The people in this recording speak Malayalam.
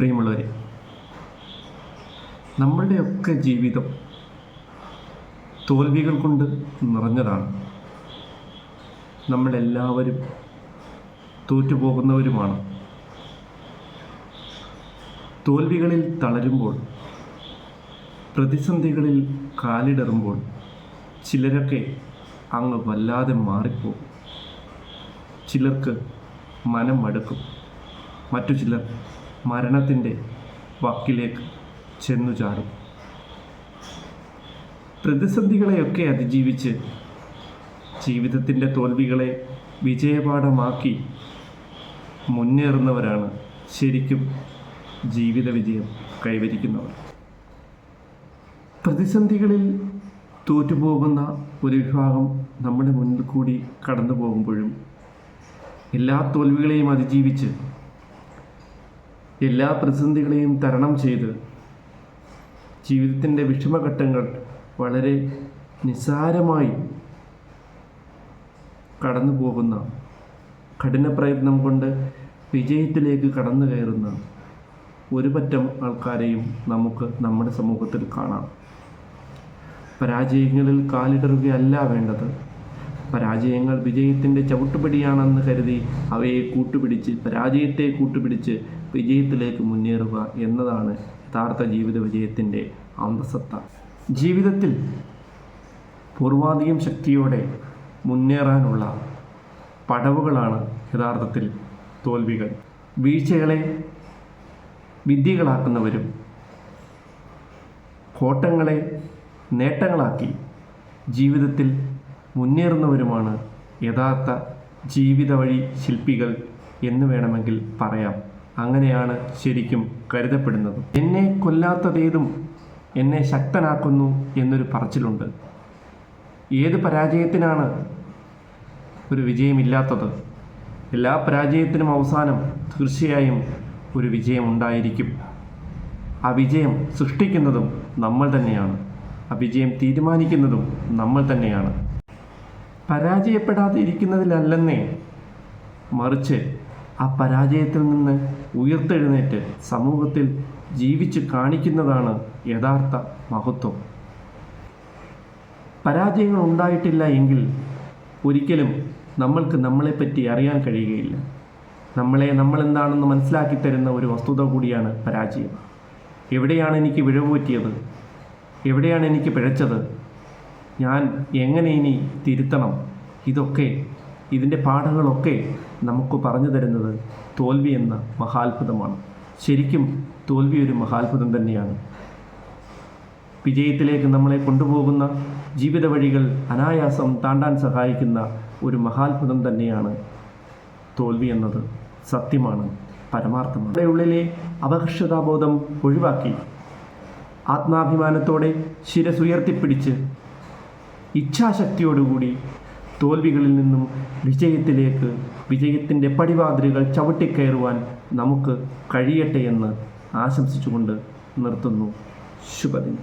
പ്രിയമുള്ളവരെ, നമ്മളുടെയൊക്കെ ജീവിതം തോൽവികൾ കൊണ്ട് നിറഞ്ഞതാണ്. നമ്മളെല്ലാവരും തോറ്റുപോകുന്നവരുമാണ്. തോൽവികളിൽ തളരുമ്പോൾ, പ്രതിസന്ധികളിൽ കാലിടറുമ്പോൾ ചിലരൊക്കെ അങ്ങ് വല്ലാതെ മാറിപ്പോകും. ചിലർക്ക് മനം മടുക്കും. മറ്റു ചിലർ മരണത്തിൻ്റെ വക്കിലേക്ക് ചെന്നു ചാടും. പ്രതിസന്ധികളെയൊക്കെ അതിജീവിച്ച് ജീവിതത്തിൻ്റെ തോൽവികളെ വിജയപാഠമാക്കി മുന്നേറുന്നവരാണ് ശരിക്കും ജീവിത വിജയം കൈവരിക്കുന്നവർ. പ്രതിസന്ധികളിൽ തോറ്റുപോകുന്ന ഒരു വിഭാഗം നമ്മുടെ മുന്നിൽ കൂടി കടന്നു പോകുമ്പോഴും എല്ലാ തോൽവികളെയും അതിജീവിച്ച് എല്ലാ പ്രതിസന്ധികളെയും തരണം ചെയ്ത് ജീവിതത്തിൻ്റെ വിഷമഘട്ടങ്ങൾ വളരെ നിസ്സാരമായി കടന്നു പോകുന്ന, കഠിന പ്രയത്നം കൊണ്ട് വിജയത്തിലേക്ക് കടന്നു കയറുന്ന ഒരു പറ്റം ആൾക്കാരെയും നമുക്ക് നമ്മുടെ സമൂഹത്തിൽ കാണാം. പരാജയങ്ങളിൽ കാലിടറുകയല്ല വേണ്ടത്. പരാജയങ്ങൾ വിജയത്തിൻ്റെ ചവിട്ടുപടിയാണെന്ന് കരുതി അവയെ കൂട്ടുപിടിച്ച്, പരാജയത്തെ കൂട്ടുപിടിച്ച് വിജയത്തിലേക്ക് മുന്നേറുക എന്നതാണ് യഥാർത്ഥ ജീവിത വിജയത്തിൻ്റെ അന്തസത്ത. ജീവിതത്തിൽ പൂർവാധികം ശക്തിയോടെ മുന്നേറാനുള്ള പടവുകളാണ് യഥാർത്ഥത്തിൽ തോൽവികൾ. വീഴ്ചകളെ വിദ്യകളാക്കുന്നവരും കോട്ടങ്ങളെ നേട്ടങ്ങളാക്കി ജീവിതത്തിൽ മുന്നേറുന്നവരുമാണ് യഥാർത്ഥ ജീവിത വഴി ശില്പികൾ എന്ന് വേണമെങ്കിൽ പറയാം. അങ്ങനെയാണ് ശരിക്കും കരുതപ്പെടുന്നത്. എന്നെ കൊല്ലാത്തതേതും എന്നെ ശക്തനാക്കുന്നു എന്നൊരു പറച്ചിലുണ്ട്. ഏത് പരാജയത്തിനാണ് ഒരു വിജയമില്ലാത്തത്? എല്ലാ പരാജയത്തിനും അവസാനം തീർച്ചയായും ഒരു വിജയം ഉണ്ടായിരിക്കും. ആ വിജയം സൃഷ്ടിക്കുന്നതും നമ്മൾ തന്നെയാണ്. ആ വിജയം തീരുമാനിക്കുന്നതും നമ്മൾ തന്നെയാണ്. പരാജയപ്പെടാതെ ഇരിക്കുന്നതിലല്ലെന്നേ, മറിച്ച് ആ പരാജയത്തിൽ നിന്ന് ഉയർത്തെഴുന്നേറ്റ് സമൂഹത്തിൽ ജീവിച്ച് കാണിക്കുന്നതാണ് യഥാർത്ഥ മഹത്വം. പരാജയങ്ങൾ ഉണ്ടായിട്ടില്ല എങ്കിൽ ഒരിക്കലും നമ്മൾക്ക് നമ്മളെപ്പറ്റി അറിയാൻ കഴിയുകയില്ല. നമ്മളെന്താണെന്ന് മനസ്സിലാക്കി തരുന്ന ഒരു വസ്തുത കൂടിയാണ് പരാജയം. എവിടെയാണ് എനിക്ക് പിഴവുപറ്റിയത്? എവിടെയാണ് എനിക്ക് പിഴച്ചത്? ഞാൻ എങ്ങനെ ഇനി തിരുത്തണം? ഇതിൻ്റെ പാഠങ്ങളൊക്കെ നമുക്ക് പറഞ്ഞു തരുന്നത് തോൽവി എന്ന മഹാത്ഭുതമാണ്. ശരിക്കും തോൽവി ഒരു മഹാത്ഭുതം തന്നെയാണ്. വിജയത്തിലേക്ക് നമ്മളെ കൊണ്ടുപോകുന്ന ജീവിത വഴികൾ അനായാസം താണ്ടാൻ സഹായിക്കുന്ന ഒരു മഹാത്ഭുതം തന്നെയാണ് തോൽവി എന്നത്. സത്യമാണ്, പരമാർത്ഥമാണ്. നമ്മുടെ ഉള്ളിലെ അപകർഷതാബോധം ഒഴിവാക്കി ആത്മാഭിമാനത്തോടെ ശിരസുയർത്തിപ്പിടിച്ച് ഇച്ഛാശക്തിയോടുകൂടി തോൽവികളിൽ നിന്നും വിജയത്തിലേക്ക്, വിജയത്തിൻ്റെ പടിവാതിലുകൾ ചവിട്ടിക്കയറുവാൻ നമുക്ക് കഴിയട്ടെ എന്ന് ആശംസിച്ചുകൊണ്ട് നിർത്തുന്നു. ശുഭദിനം.